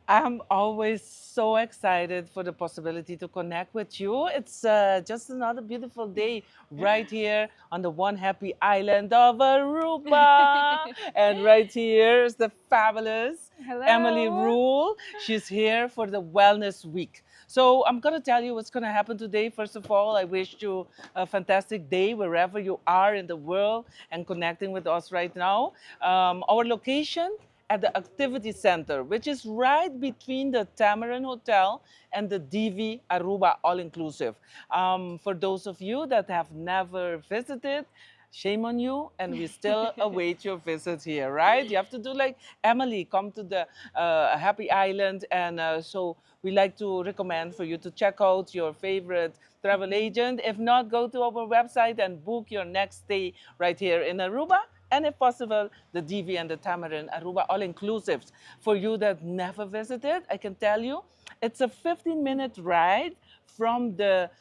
I'm always so excited for the possibility to connect with you. It's just another beautiful day right here on the one happy island of Aruba. And right here is the fabulous Emily Hello. Rule. She's here for the Wellness Week. So I'm going to tell you what's going to happen today. First of all, I wish you a fantastic day wherever you are in the world and connecting with us right now. Our location at the activity center, which is right between the Tamarijn Hotel and the Divi Aruba all-inclusive. For those of you that have never visited, shame on you, and we still await your visit here, right? You have to do like Emily, come to the Happy Island, and so we like to recommend for you to check out your favorite travel agent. If not, go to our website and book your next stay right here in Aruba, and if possible, the Divi and the Tamarijn Aruba all-inclusives. For you that never visited, I can tell you, it's a 15-minute ride from the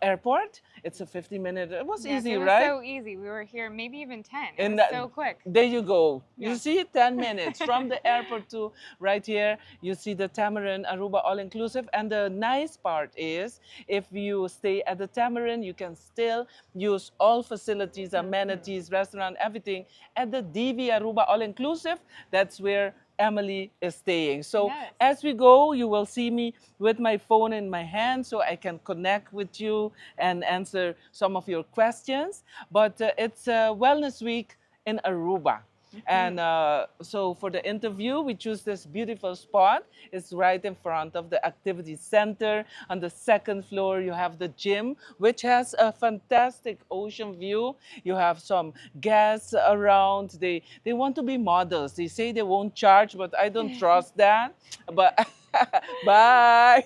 airport. It's a 15-minute, it was Yes, easy, it was right? so easy. We were here maybe even 10. It And was so quick. there you go. You Yeah. see 10 minutes from the airport to right here. You see the Tamarijn Aruba all-inclusive. And the nice part is, if you stay at the Tamarijn, you can still use all facilities, amenities, restaurant, everything at the Divi Aruba all-inclusive. That's where Emily is staying. So Yes. as we go, you will see me with my phone in my hand so I can connect with you and answer some of your questions. But it's Wellness Week in Aruba. And so for the interview, we choose this beautiful spot. It's right in front of the activity center. On the second floor, you have the gym, which has a fantastic ocean view. You have some guests around. They want to be models. They say they won't charge, but I don't trust that. But bye.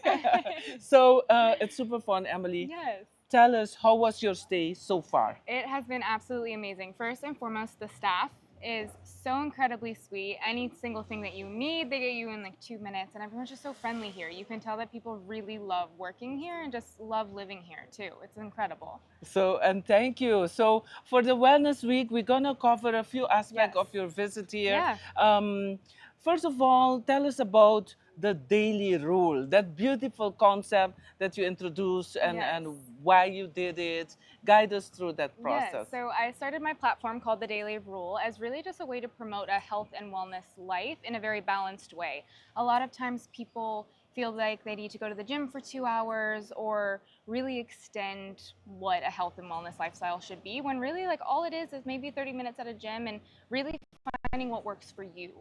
So it's super fun, Emily. Yes. Tell us, how was your stay so far? It has been absolutely amazing. First and foremost, the staff is so incredibly sweet. Any single thing that you need, they get you in like 2 minutes, and everyone's just so friendly here. You can tell that people really love working here and just love living here too. It's incredible. So, and thank you. So, for the Wellness Week, we're going to cover a few aspects Yes. of your visit here. Yeah. First of all, tell us about the daily rule, that beautiful concept that you introduced, and Yes. why you did it. Guide us through that Yes, process. so I started my platform called The Daily Rule as really just a way to promote a health and wellness life in a very balanced way. A lot of times people feel like they need to go to the gym for 2 hours or really extend what a health and wellness lifestyle should be, when really like all it is maybe 30 minutes at a gym and really finding what works for you.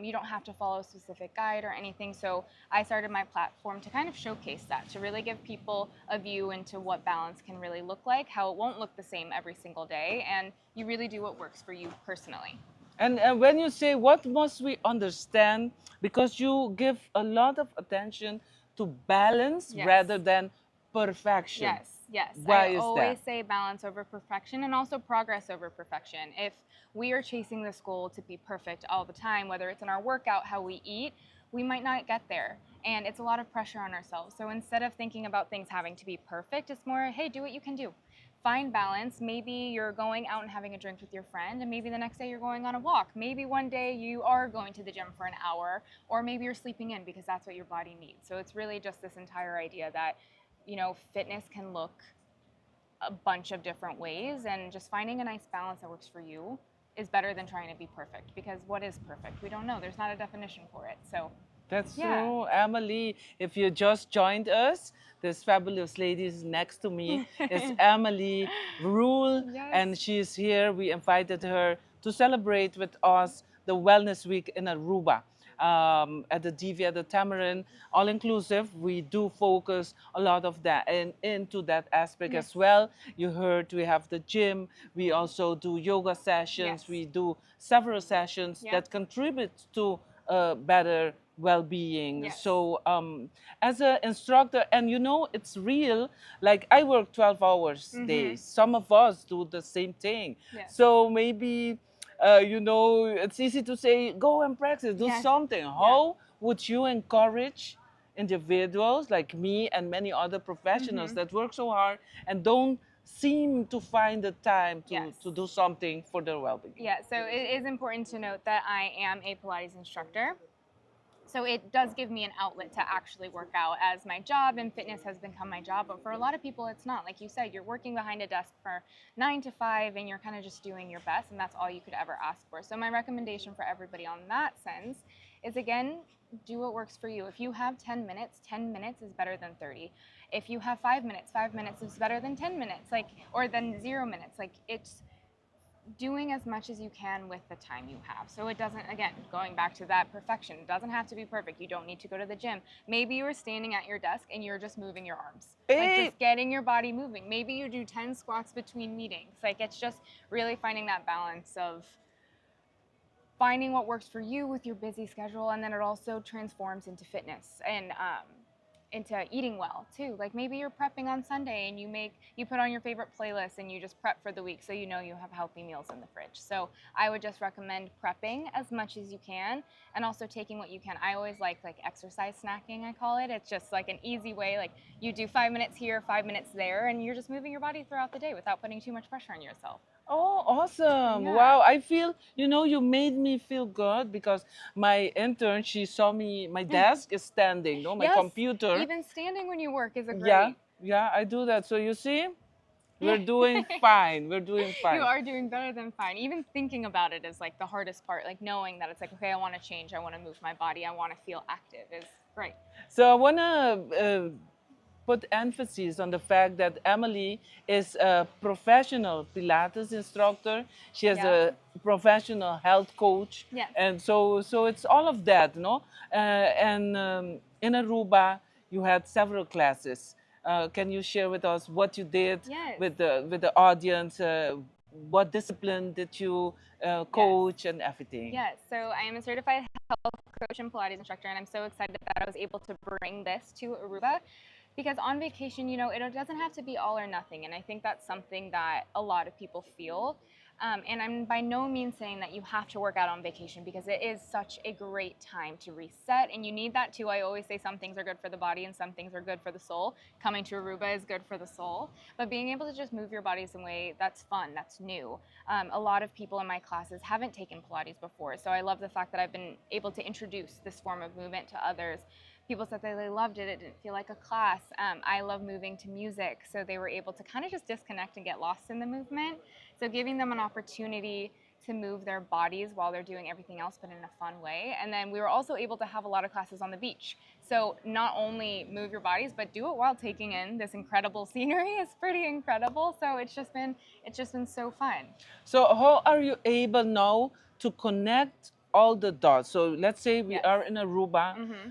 You don't have to follow a specific guide or anything. So I started my platform to kind of showcase that, to really give people a view into what balance can really look like, how it won't look the same every single day, and you really do what works for you personally. And when you say what must we understand, because you give a lot of attention to balance Yes. rather than perfection. Yes, yes. Why I is always that? say balance over perfection and also progress over perfection. If we are chasing this goal to be perfect all the time, whether it's in our workout, how we eat, we might not get there. And it's a lot of pressure on ourselves. So instead of thinking about things having to be perfect, it's more, hey, do what you can do. Find balance. Maybe you're going out and having a drink with your friend, and maybe the next day you're going on a walk. Maybe one day you are going to the gym for an hour, or maybe you're sleeping in because that's what your body needs. So it's really just this entire idea that, fitness can look a bunch of different ways, and just finding a nice balance that works for you is better than trying to be perfect, because what is perfect? We don't know. There's not a definition for it. So, That's yeah. true, Emily. If you just joined us, this fabulous lady is next to me is Emily Rule, Yes. and she's here. We invited her to celebrate with us the Wellness Week in Aruba. At the Divi, at the Tamarin, all inclusive, we do focus a lot of that and into that aspect Yes. as well. You heard we have the gym, we also do yoga sessions, Yes. we do several sessions Yeah. that contribute to better well-being. Yes. So as an instructor, and it's real, like I work 12 hours days. Some of us do the same thing. Yes. So maybe it's easy to say, go and practice, do Yes. something. Yeah. How would you encourage individuals like me and many other professionals that work so hard and don't seem to find the time to, Yes. to do something for their well-being? Yeah, so it is important to note that I am a Pilates instructor. So it does give me an outlet to actually work out, as my job and fitness has become my job. But for a lot of people, it's not. Like you said, you're working behind a desk for 9 to 5 and you're kind of just doing your best, and that's all you could ever ask for. So my recommendation for everybody on that sense is, again, do what works for you. If you have 10 minutes is better than 30. If you have 5 minutes, 5 minutes is better than 10 minutes, like, or than 0 minutes. Like, it's doing as much as you can with the time you have. So it doesn't, again, going back to that perfection, it doesn't have to be perfect. You don't need to go to the gym. Maybe you're standing at your desk and you're just moving your arms, like just getting your body moving. Maybe you do 10 squats between meetings. Like, it's just really finding that balance of finding what works for you with your busy schedule, and then it also transforms into fitness and into eating well too. Like, maybe you're prepping on Sunday and you put on your favorite playlist and you just prep for the week, so you know you have healthy meals in the fridge. So I would just recommend prepping as much as you can, and also taking what you can. I always like exercise snacking, I call it. It's just like an easy way, like you do 5 minutes here, 5 minutes there, and you're just moving your body throughout the day without putting too much pressure on yourself. Oh, awesome. Yeah. Wow. I feel, you made me feel good because my intern, she saw me, my desk is standing, no, my Yes, computer. even standing when you work is a great. Yeah, yeah, I do that. So you see, we're doing fine. We're doing fine. You are doing better than fine. Even thinking about it is like the hardest part, like knowing that it's like, okay, I want to change, I want to move my body, I want to feel active is great. So I want to put emphasis on the fact that Emily is a professional Pilates instructor. She is Yeah. a professional health coach. Yes. And so it's all of that, no? And in Aruba, you had several classes. Can you share with us what you did Yes. with the audience? What discipline did you coach and everything? Yes, so I am a certified health coach and Pilates instructor, and I'm so excited that I was able to bring this to Aruba. Because on vacation, it doesn't have to be all or nothing. And I think that's something that a lot of people feel. And I'm by no means saying that you have to work out on vacation, because it is such a great time to reset. And you need that too. I always say some things are good for the body and some things are good for the soul. Coming to Aruba is good for the soul. But being able to just move your bodies in a way that's fun, that's new. A lot of people in my classes haven't taken Pilates before. So I love the fact that I've been able to introduce this form of movement to others. People said that they loved it. It didn't feel like a class. I love moving to music, so they were able to kind of just disconnect and get lost in the movement. So giving them an opportunity to move their bodies while they're doing everything else, but in a fun way. And then we were also able to have a lot of classes on the beach. So not only move your bodies, but do it while taking in this incredible scenery. It's pretty incredible. So it's just been so fun. So how are you able now to connect all the dots? So let's say we are in Aruba. Mm-hmm.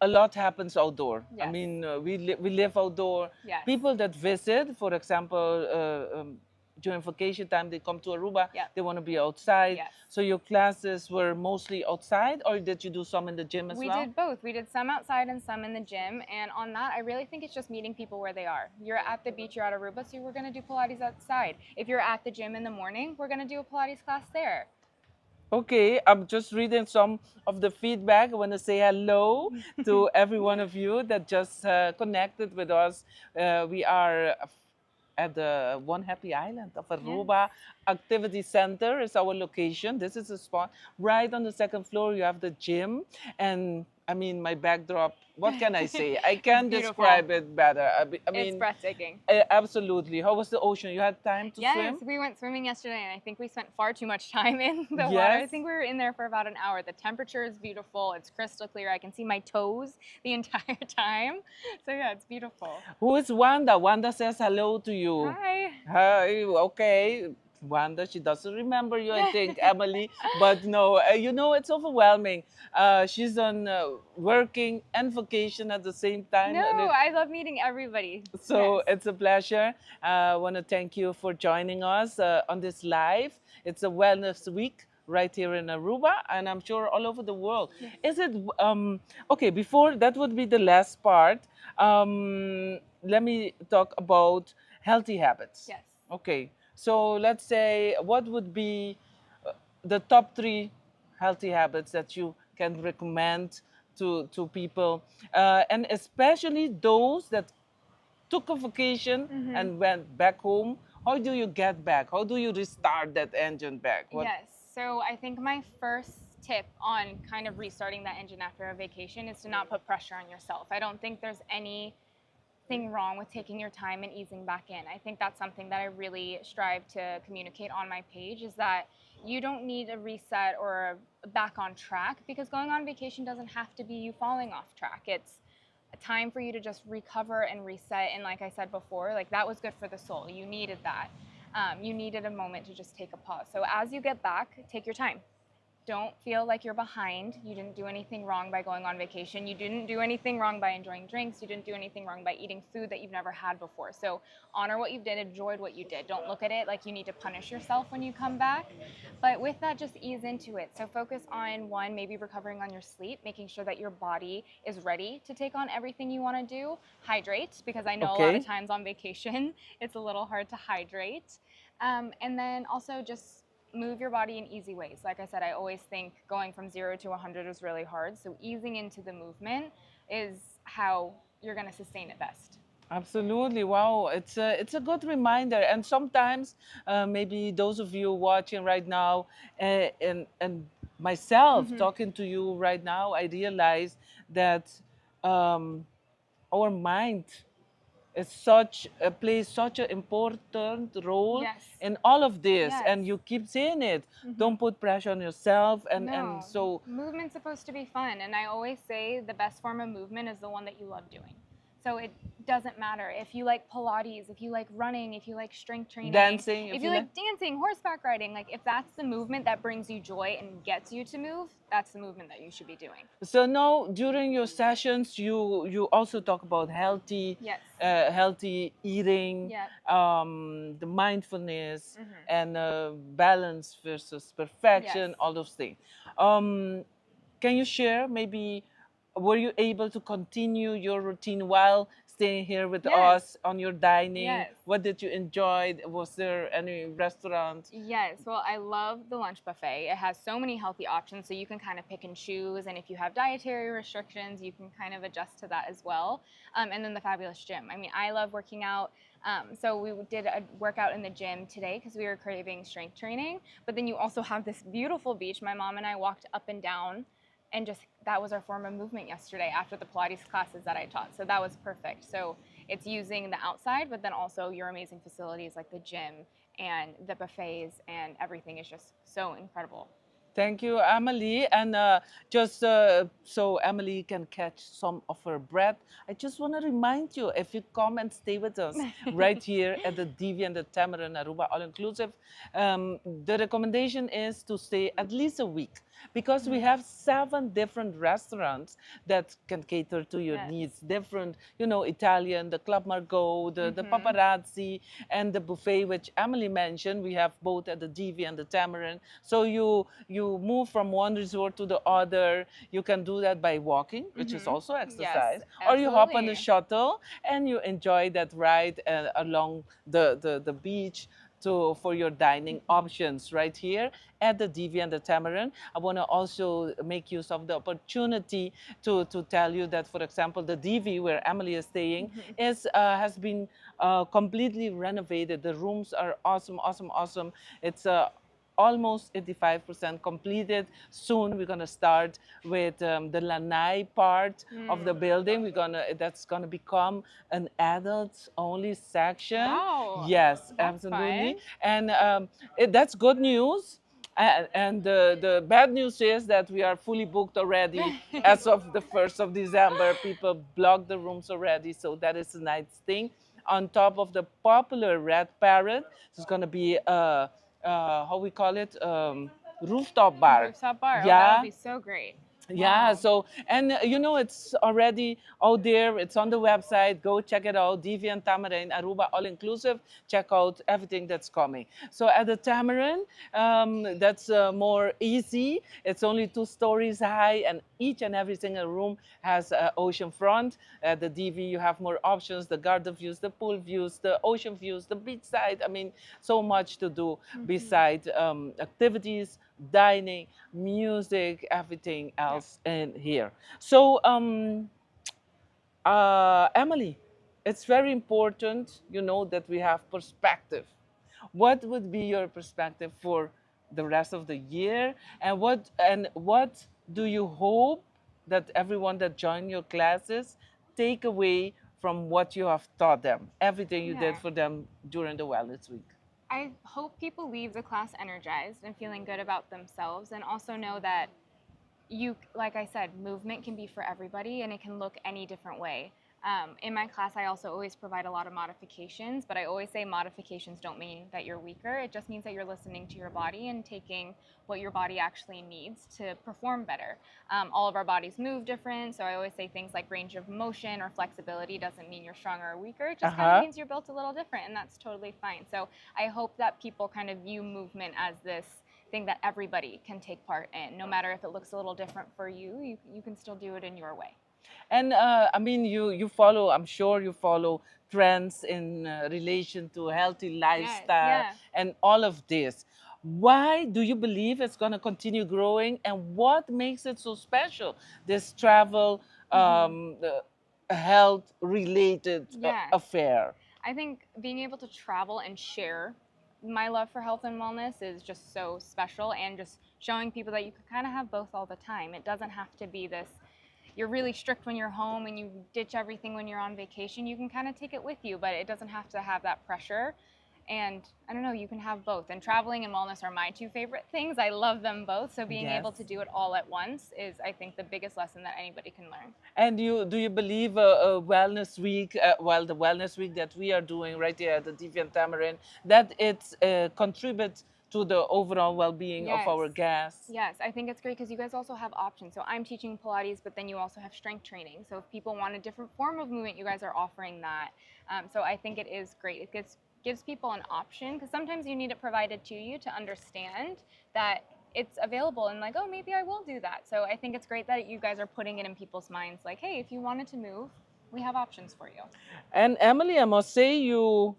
A lot happens outdoor. Yes. I mean, we live outdoor. Yes. People that visit, for example, during vacation time, they come to Aruba. Yep. They want to be outside. Yes. So your classes were mostly outside, or did you do some in the gym as well? We did both. We did some outside and some in the gym. And on that, I really think it's just meeting people where they are. You're at the beach, you're at Aruba, so we're going to do Pilates outside. If you're at the gym in the morning, we're going to do a Pilates class there. Okay, I'm just reading some of the feedback. I want to say hello to every one of you that just connected with us. We are at the One Happy Island of Aruba. Yes. Activity Center is our location. This is a spot. Right on the second floor, you have the gym. And I mean, my backdrop, what can I say? I can't describe it better. I mean, it's breathtaking. Absolutely. How was the ocean? You had time to swim? Yes, we went swimming yesterday, and I think we spent far too much time in the water. Yes. I think we were in there for about an hour. The temperature is beautiful. It's crystal clear. I can see my toes the entire time. So yeah, it's beautiful. Who is Wanda? Wanda says hello to you. Hi. Hi, okay. Wanda, she doesn't remember you, I think, Emily. But no, it's overwhelming. She's on working and vacation at the same time. No, I love meeting everybody. So yes. It's a pleasure. I want to thank you for joining us on this live. It's a wellness week right here in Aruba, and I'm sure all over the world. Yes. Is it, okay, before that would be the last part. Let me talk about healthy habits. Yes. Okay. So let's say, what would be the top 3 healthy habits that you can recommend to people, and especially those that took a vacation and went back home? How do you get back? How do you restart that engine back? Yes. So I think my first tip on kind of restarting that engine after a vacation is to not put pressure on yourself. I don't think there's anything wrong with taking your time and easing back in. I think that's something that I really strive to communicate on my page, is that you don't need a reset or a back on track, because going on vacation doesn't have to be you falling off track. It's a time for you to just recover and reset. And like I said before, like that was good for the soul. You needed that. You needed a moment to just take a pause. So as you get back, take your time. Don't feel like you're behind. You didn't do anything wrong by going on vacation. You didn't do anything wrong by enjoying drinks. You didn't do anything wrong by eating food that you've never had before. So honor what you did, enjoy what you did. Don't look at it like you need to punish yourself when you come back. But with that, just ease into it. So focus on, one, maybe recovering on your sleep, making sure that your body is ready to take on everything you want to do. Hydrate, because I know a lot of Okay. times on vacation, it's a little hard to hydrate. And then also just move your body in easy ways. Like I said, I always think going from 0 to 100 is really hard. So easing into the movement is how you're going to sustain it best. Absolutely. Wow. It's a good reminder. And sometimes maybe those of you watching right now and myself talking to you right now, I realize that um, our mind is such plays such an important role Yes. in all of this. Yes. And you keep saying it. Don't put pressure on yourself. And No, so movement's supposed to be fun. And I always say the best form of movement is the one that you love doing. So it doesn't matter if you like Pilates, if you like running, if you like strength training, dancing, if if you you like. like dancing, horseback riding, like if that's the movement that brings you joy and gets you to move, that's the movement that you should be doing. So now during your sessions, you also talk about healthy, Yes. healthy eating, Yep. the mindfulness, and balance versus perfection, Yes. all those things. Um, can you share maybe? Were you able to continue your routine while staying here with Yes. us on your dining? Yes. What did you enjoy? Was there any restaurant? Yes, well, I love the lunch buffet. It has so many healthy options, so you can kind of pick and choose. And if you have dietary restrictions, you can kind of adjust to that as well. And then the fabulous gym. I mean, I love working out. So we did a workout in the gym today because we were craving strength training. But then you also have this beautiful beach. My mom and I walked up and down, and just that was our form of movement yesterday after the Pilates classes that I taught. So that was perfect. So it's using the outside, but then also your amazing facilities like the gym and the buffets, and everything is just so incredible. Thank you, Emily. And just so Emily can catch some of her breath, I just want to remind you, if you come and stay with us right here at the Divi and the Tamarijn Aruba All Inclusive, the recommendation is to stay at least a week, because we have 7 different restaurants that can cater to your Yes. needs. Different, Italian, the Club Margot, the Paparazzi, and the buffet, which Emily mentioned. We have both at the Divi and the Tamarijn. So you move from one resort to the other. You can do that by walking, which is also exercise, or you hop on the absolutely. shuttle and you enjoy that ride along the beach for your dining options right here at the Divi and the Tamarin. I want to also make use of the opportunity to tell you that, for example, the Divi where Emily is staying has been completely renovated. The rooms are awesome, awesome, awesome. It's almost 85% completed. Soon we're gonna start with the lanai part of the building. That's gonna become an adults only section. Wow, Yes, that's absolutely. fun. And that's good news. And the bad news is that we are fully booked already as of the 1st of December. People blocked the rooms already, so that is a nice thing. On top of the popular Red Parrot, there's going to be how we call it, rooftop bar. Rooftop bar. Oh, that would Yeah, be so great. yeah, Wow. so, and it's already out there. It's on the website. Go check it out. Divi and Tamarijn Aruba All Inclusive. Check out everything that's coming. So at the Tamarijn, that's more easy. It's only 2 stories high, and each and every single room has ocean front. At the Divi, you have more options: the garden views, the pool views, the ocean views, the beach side. I mean, so much to do beside activities, dining, music, everything else in here. So, Emily, it's very important, that we have perspective. What would be your perspective for the rest of the year. And what do you hope that everyone that joined your classes take away from what you have taught them, everything you did Yeah. for them during the Wellness Week? I hope people leave the class energized and feeling good about themselves, and also know that like I said, movement can be for everybody and it can look any different way. In my class, I also always provide a lot of modifications, but I always say modifications don't mean that you're weaker. It just means that you're listening to your body and taking what your body actually needs to perform better. All of our bodies move different, so I always say things like range of motion or flexibility doesn't mean you're stronger or weaker. It just kind of Uh-huh. means you're built a little different, and that's totally fine. So I hope that people kind of view movement as this thing that everybody can take part in. No matter if it looks a little different for you, you can still do it in your way. And I mean, you follow, I'm sure you follow trends in relation to healthy Yes, lifestyle yeah. and all of this. Why do you believe it's going to continue growing, and what makes it so special, this travel health related Yeah. affair? I think being able to travel and share my love for health and wellness is just so special, and just showing people that you can kind of have both all the time. It doesn't have to be this, you're really strict when you're home and you ditch everything when you're on vacation. You can kind of take it with you, but it doesn't have to have that pressure. And I don't know, you can have both. And traveling and wellness are my two favorite things. I love them both. So being Yes. able to do it all at once is, I think, the biggest lesson that anybody can learn. And do you believe a wellness week, well, the wellness week that we are doing right here at the Divi Tamarijn, that it contributes to the overall well-being of Yes. our guests? Yes, I think it's great because you guys also have options. So I'm teaching Pilates, but then you also have strength training. So if people want a different form of movement, you guys are offering that. So I think it is great. It gives people an option, because sometimes you need it provided to you to understand that it's available, and like, oh, maybe I will do that. So I think it's great that you guys are putting it in people's minds, like, hey, if you wanted to move, we have options for you. And Emily, I must say you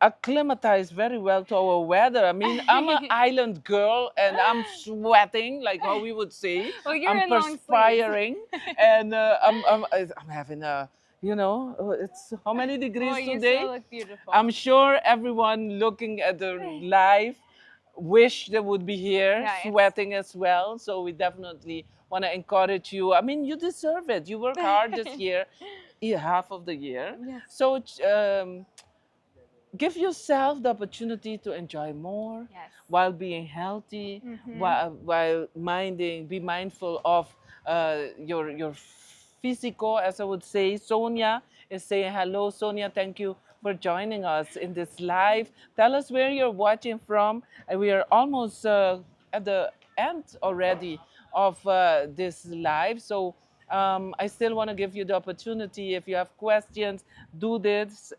acclimatize very well to our weather. I mean, I'm an island girl and I'm sweating, like how we would say. Well, you're I'm in long sleeves. perspiring, and I'm having a, it's how many degrees Well, you today? still look beautiful. I'm sure everyone looking at the live wish they would be here, Yeah, sweating as well. So we definitely want to encourage you. I mean, you deserve it. You work hard this year, half of the year. Yes. So give yourself the opportunity to enjoy more, Yes. while being healthy, while be mindful of your physical, as I would say. Sonia is saying hello. Sonia, thank you for joining us in this live. Tell us where you're watching from. We are almost at the end already of this live. So I still want to give you the opportunity. If you have questions, do this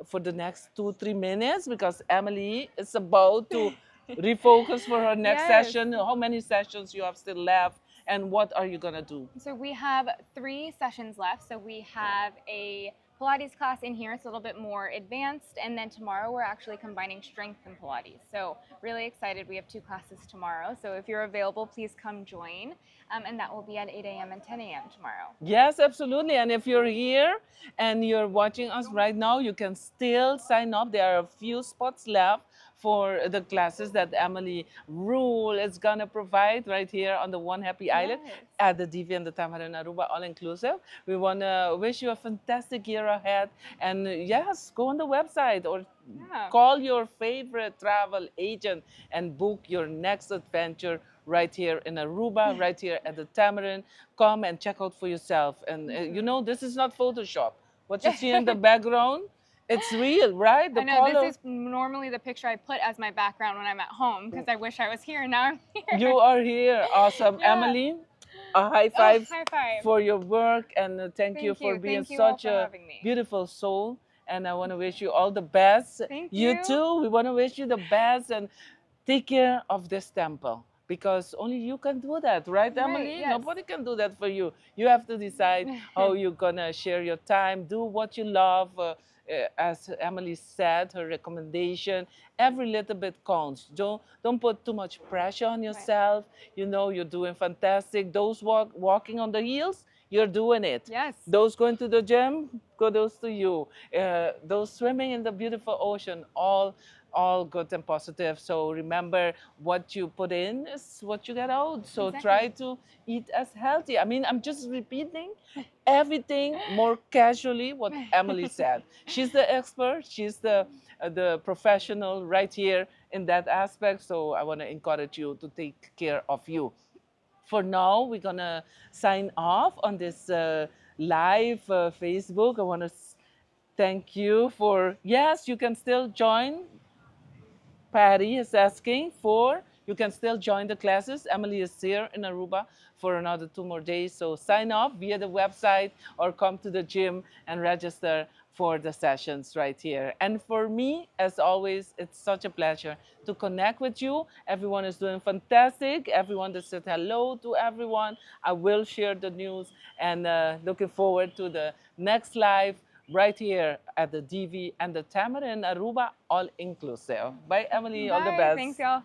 for the next 2-3 minutes, because Emily is about to refocus for her next Yes. session. How many sessions you have still left, and what are you gonna do? So we have 3 sessions left. So we have a Pilates class in here. It's a little bit more advanced. And then tomorrow we're actually combining strength and Pilates. So really excited. We have 2 classes tomorrow. So if you're available, please come join. And that will be at 8 a.m. and 10 a.m. tomorrow. Yes, absolutely. And if you're here and you're watching us right now, you can still sign up. There are a few spots left for the classes that Emily Rule is gonna provide right here on the One Happy Island Yes. at the Divi Tamarijn Aruba, all inclusive. We wanna wish you a fantastic year ahead, and yes, go on the website or Yeah. call your favorite travel agent and book your next adventure right here in Aruba, right here at the Tamarin. Come and check out for yourself. And this is not Photoshop. What you see in the background, it's real, right? The I know, color. this is normally the picture I put as my background when I'm at home, because I wish I was here, and now I'm here. You are here. Awesome. Yeah. Emily, a high Oh, five high five. for your work, and thank you for being Thank you all such for a having me. beautiful soul. And I want to wish you all the best. Thank You you. too. We want to wish you the best, and take care of this temple, because only you can do that, right, Emily? yes. Nobody can do that for you. You have to decide how you're gonna share your time. Do what you love. As Emily said, her recommendation, every little bit counts. Don't put too much pressure on yourself. You're doing fantastic. Those walking on the heels, you're doing it. Yes. Those going to the gym, kudos to you. Those swimming in the beautiful ocean, all good and positive. So remember, what you put in is what you get out. So try to eat as healthy. I mean, I'm just repeating everything more casually what Emily said. She's the expert. She's the professional right here in that aspect. So I want to encourage you to take care of you. For now, we're gonna sign off on this live Facebook. I want to thank you for, yes, you can still join. Patty is asking for, you can still join the classes. Emily is here in Aruba for another 2 more days. So sign up via the website or come to the gym and register for the sessions right here. And for me, as always, it's such a pleasure to connect with you. Everyone is doing fantastic. Everyone that said hello to everyone. I will share the news and looking forward to the next live right here at the Divi and the Tamarijn Aruba, all inclusive. Bye, Emily. All the Bye. best. Thanks, y'all.